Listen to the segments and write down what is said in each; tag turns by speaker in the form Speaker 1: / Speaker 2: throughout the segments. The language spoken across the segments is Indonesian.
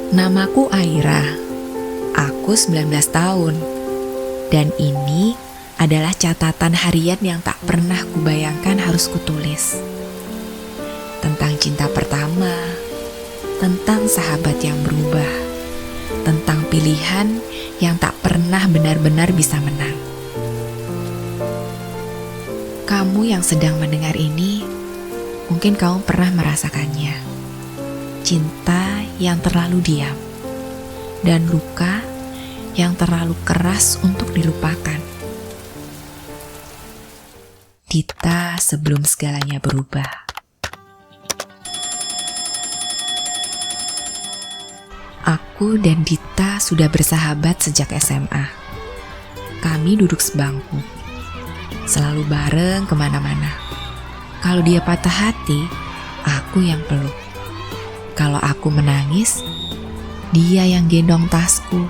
Speaker 1: Namaku Aira, aku 19 tahun, dan ini adalah catatan harian yang tak pernah kubayangkan harus kutulis. Tentang cinta pertama, tentang sahabat yang berubah, tentang pilihan yang tak pernah benar-benar bisa menang. Kamu yang sedang mendengar ini, mungkin kamu pernah merasakannya. Cinta yang terlalu diam, dan luka yang terlalu keras untuk dilupakan. Dita sebelum segalanya berubah. Aku dan Dita sudah bersahabat sejak SMA. Kami duduk sebangku, selalu bareng kemana-mana. Kalau dia patah hati, aku yang peluk. Kalau aku menangis, dia yang gendong tasku.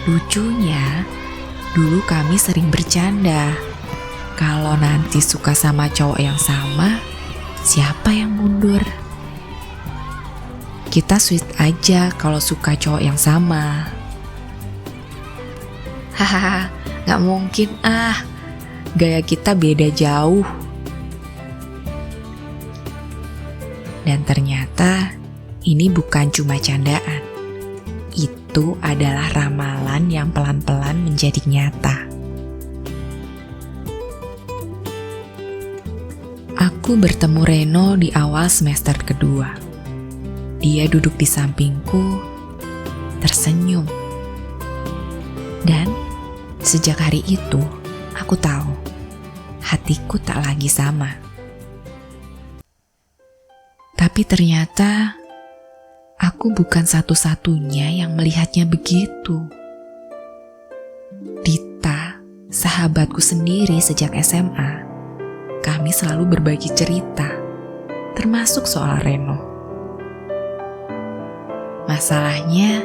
Speaker 1: Lucunya, dulu kami sering bercanda. Kalau nanti suka sama cowok yang sama, siapa yang mundur? Kita sweet aja kalau suka cowok yang sama. Hahaha, gak mungkin gaya kita beda jauh. Dan ternyata ini bukan cuma candaan. Itu adalah ramalan yang pelan-pelan menjadi nyata. Aku bertemu Reno di awal semester kedua. Dia duduk di sampingku, tersenyum. Dan sejak hari itu, aku tahu hatiku tak lagi sama. Tapi ternyata aku bukan satu-satunya yang melihatnya begitu. Dita, sahabatku sendiri sejak SMA, kami selalu berbagi cerita, termasuk soal Reno. Masalahnya,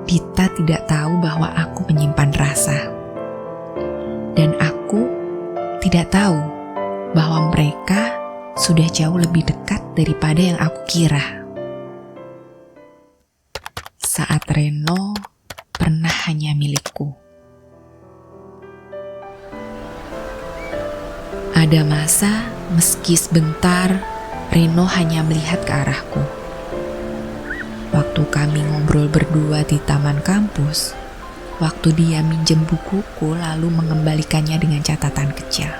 Speaker 1: Dita tidak tahu bahwa aku menyimpan rasa. Dan aku tidak tahu bahwa mereka sudah jauh lebih dekat daripada yang aku kira. Saat Reno pernah hanya milikku. Ada masa, meski sebentar, Reno hanya melihat ke arahku. Waktu kami ngobrol berdua di taman kampus, waktu dia minjem bukuku lalu mengembalikannya dengan catatan kecil.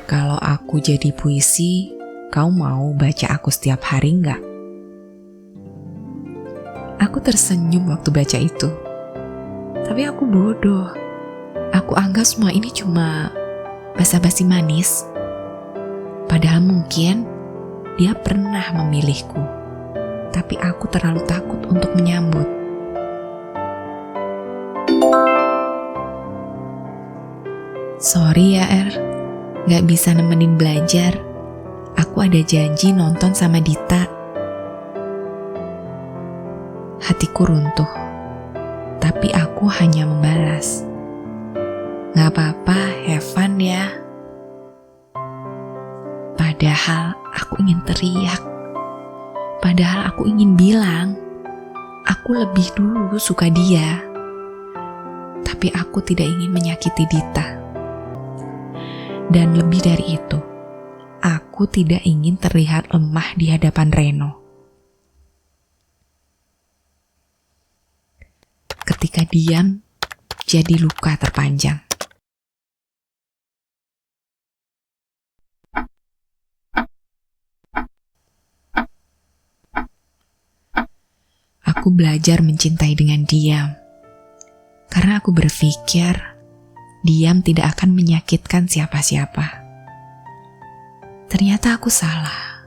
Speaker 1: Kalau aku jadi puisi, kau mau baca aku setiap hari nggak? Aku tersenyum waktu baca itu. Tapi aku bodoh. Aku anggap semua ini cuma basa-basi manis. Padahal mungkin dia pernah memilihku. Tapi aku terlalu takut untuk menyambut. Sorry ya, gak bisa nemenin belajar. Aku ada janji nonton sama Dita. Hatiku runtuh. Tapi aku hanya membalas. Gak apa-apa, have fun ya. Padahal aku ingin teriak. Padahal aku ingin bilang, aku lebih dulu suka dia. Tapi aku tidak ingin menyakiti Dita. Dan lebih dari itu, aku tidak ingin terlihat lemah di hadapan Reno. Ketika diam, jadi luka terpanjang. Aku belajar mencintai dengan diam. Karena aku berpikir, diam tidak akan menyakitkan siapa-siapa. Ternyata aku salah.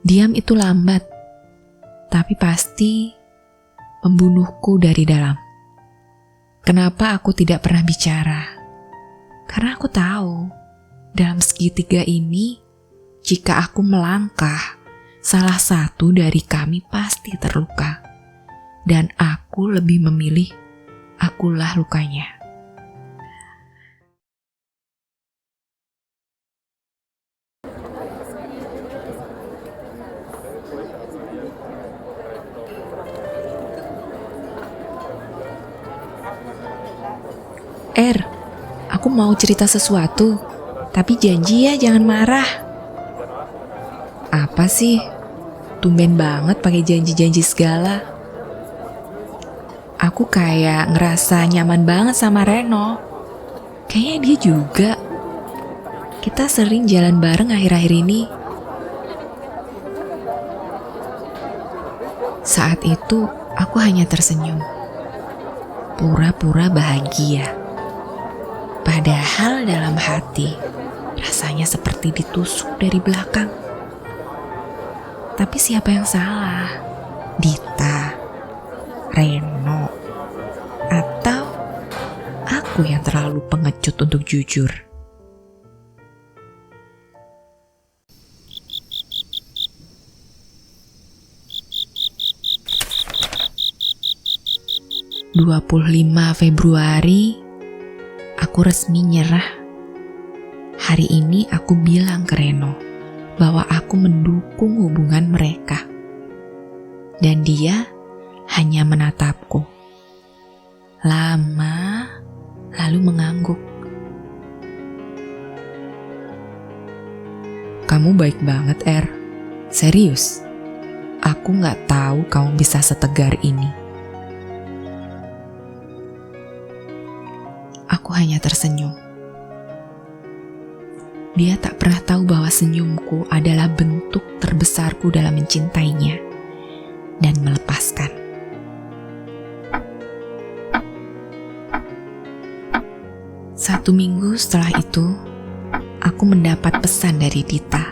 Speaker 1: Diam itu lambat, tapi pasti membunuhku dari dalam. Kenapa aku tidak pernah bicara? Karena aku tahu, dalam segitiga ini, jika aku melangkah, salah satu dari kami pasti terluka. Dan aku lebih memilih, akulah lukanya. aku mau cerita sesuatu, tapi janji ya jangan marah. Apa sih? Tumben banget pakai janji-janji segala. Aku kayak ngerasa nyaman banget sama Reno. Kayaknya dia juga. Kita sering jalan bareng akhir-akhir ini. Saat itu aku hanya tersenyum. Pura-pura bahagia. Padahal dalam hati rasanya seperti ditusuk dari belakang. Tapi siapa yang salah? Dita, Reno, atau aku yang terlalu pengecut untuk jujur? ...25 Februari, aku resmi nyerah. Hari ini aku bilang ke Reno bahwa aku mendukung hubungan mereka. Dan dia hanya menatapku. Lama, lalu mengangguk. Kamu baik banget, Er. Serius, aku gak tahu kamu bisa setegar ini. Aku hanya tersenyum. Dia tak pernah tahu bahwa senyumku adalah bentuk terbesarku dalam mencintainya dan melepaskan. Satu minggu setelah itu, aku mendapat pesan dari Dita.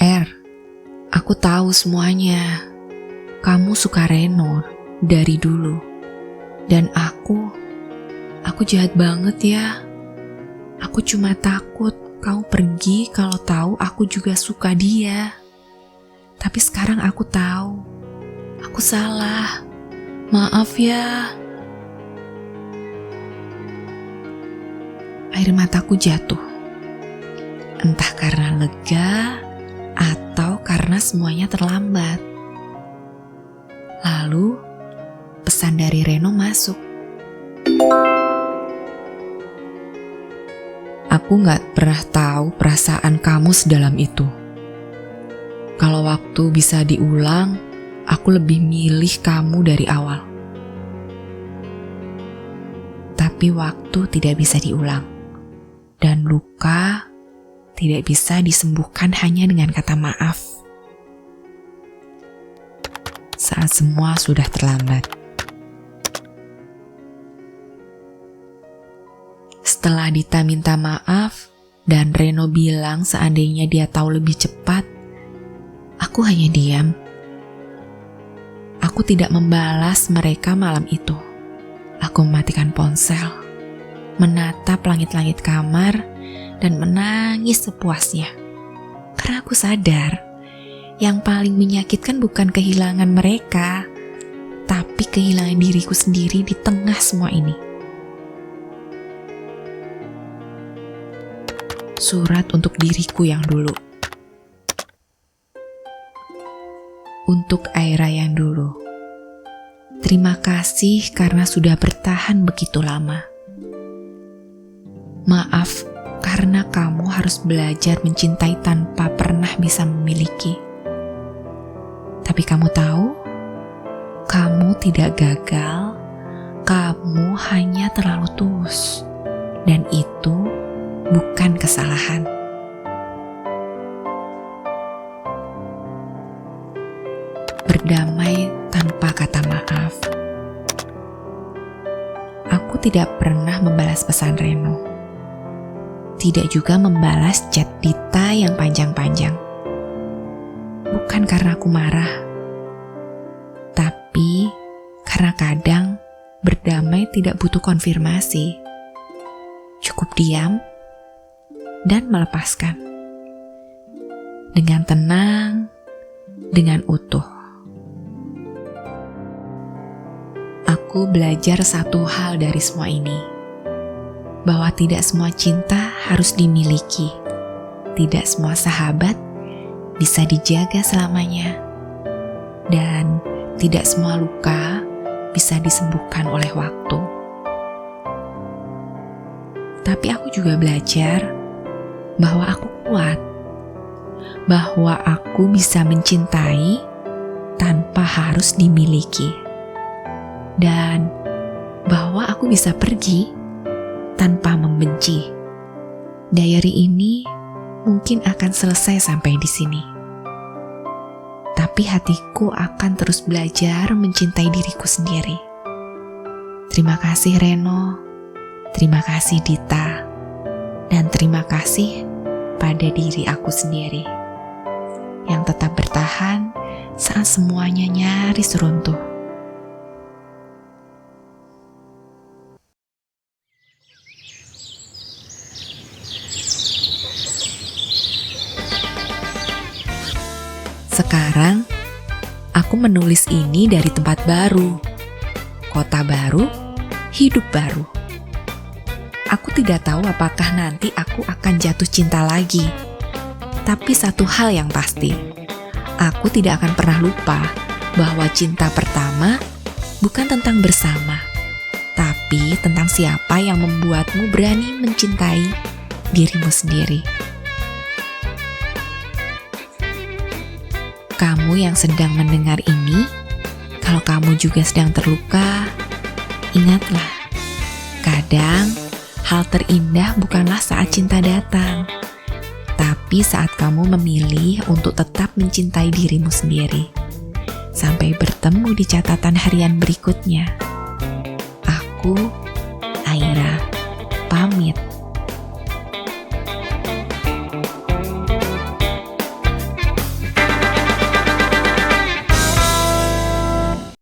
Speaker 1: Er, aku tahu semuanya. Kamu suka Reno dari dulu. Dan aku jahat banget ya. Aku cuma takut kau pergi kalau tahu aku juga suka dia. Tapi sekarang aku tahu. Aku salah. Maaf ya. Air mataku jatuh. Entah karena lega atau karena semuanya terlambat. Lalu pesan dari Reno masuk. Aku gak pernah tahu perasaan kamu sedalam itu. Kalau waktu bisa diulang, aku lebih milih kamu dari awal. Tapi waktu tidak bisa diulang. Dan luka tidak bisa disembuhkan hanya dengan kata maaf. Saat semua sudah terlambat. Setelah Dita minta maaf dan Reno bilang seandainya dia tahu lebih cepat, aku hanya diam. Aku tidak membalas mereka malam itu. Aku mematikan ponsel, menatap langit-langit kamar, dan menangis sepuasnya. Karena aku sadar, yang paling menyakitkan bukan kehilangan mereka, tapi kehilangan diriku sendiri di tengah semua ini. Surat untuk diriku yang dulu. Untuk Aira yang dulu. Terima kasih karena sudah bertahan begitu lama. Maaf karena kamu harus belajar mencintai tanpa pernah bisa memiliki. Tapi kamu tahu, kamu tidak gagal, kamu hanya terlalu tulus. Dan itu bukan kesalahan. Berdamai tanpa kata maaf. Aku tidak pernah membalas pesan Reno. Tidak juga membalas chat Dita yang panjang-panjang. Bukan karena aku marah, tapi karena kadang berdamai tidak butuh konfirmasi. Cukup diam dan melepaskan. Dengan tenang, dengan utuh. Aku belajar satu hal dari semua ini. Bahwa tidak semua cinta harus dimiliki. Tidak semua sahabat bisa dijaga selamanya. Dan tidak semua luka bisa disembuhkan oleh waktu. Tapi aku juga belajar bahwa aku kuat, bahwa aku bisa mencintai tanpa harus dimiliki, dan bahwa aku bisa pergi tanpa membenci. Diary ini mungkin akan selesai sampai di sini, tapi hatiku akan terus belajar mencintai diriku sendiri. Terima kasih Reno, terima kasih Dita, dan terima kasih pada diri aku sendiri yang tetap bertahan saat semuanya nyaris runtuh. Sekarang, aku menulis ini dari tempat baru, kota baru, hidup baru. Aku tidak tahu apakah nanti aku akan jatuh cinta lagi. Tapi satu hal yang pasti, aku tidak akan pernah lupa bahwa cinta pertama bukan tentang bersama, tapi tentang siapa yang membuatmu berani mencintai dirimu sendiri. Kamu yang sedang mendengar ini, kalau kamu juga sedang terluka, ingatlah, kadang hal terindah bukanlah saat cinta datang, tapi saat kamu memilih untuk tetap mencintai dirimu sendiri. Sampai bertemu di catatan harian berikutnya. Aku, Aira.